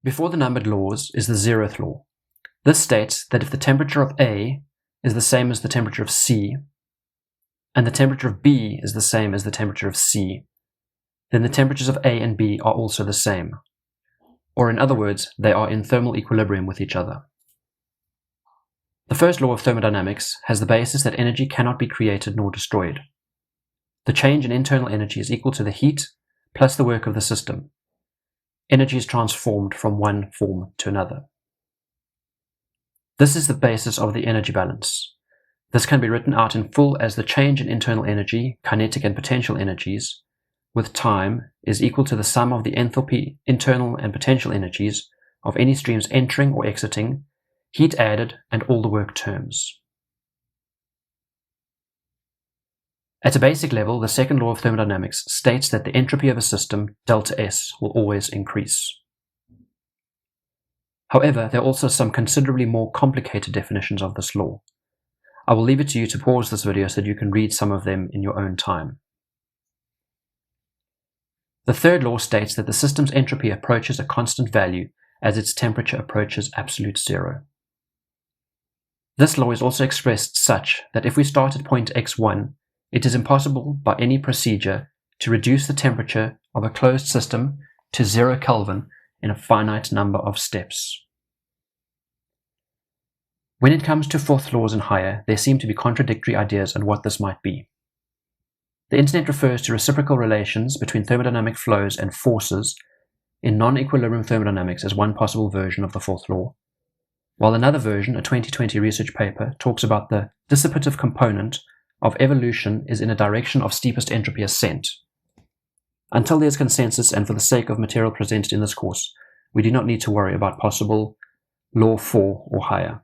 Before the numbered laws is the Zeroth Law. This states that if the temperature of A is the same as the temperature of C, and the temperature of B is the same as the temperature of C, then the temperatures of A and B are also the same. Or in other words, they are in thermal equilibrium with each other. The first law of thermodynamics has the basis that energy cannot be created nor destroyed. The change in internal energy is equal to the heat plus the work of the system. Energy is transformed from one form to another. This is the basis of the energy balance. This can be written out in full as the change in internal energy, kinetic and potential energies, with time is equal to the sum of the enthalpy, internal and potential energies of any streams entering or exiting, heat added, and all the work terms. At a basic level, the second law of thermodynamics states that the entropy of a system, delta S, will always increase. However, there are also some considerably more complicated definitions of this law. I will leave it to you to pause this video so that you can read some of them in your own time. The third law states that the system's entropy approaches a constant value as its temperature approaches absolute zero. This law is also expressed such that if we start at point x1, it is impossible by any procedure to reduce the temperature of a closed system to 0 Kelvin in a finite number of steps. When it comes to fourth laws and higher, there seem to be contradictory ideas on what this might be. The internet refers to reciprocal relations between thermodynamic flows and forces in non-equilibrium thermodynamics as one possible version of the fourth law, while another version, a 2020 research paper, talks about the dissipative component of evolution is in a direction of steepest entropy ascent. Until there is consensus, and for the sake of material presented in this course, we do not need to worry about possible law 4 or higher.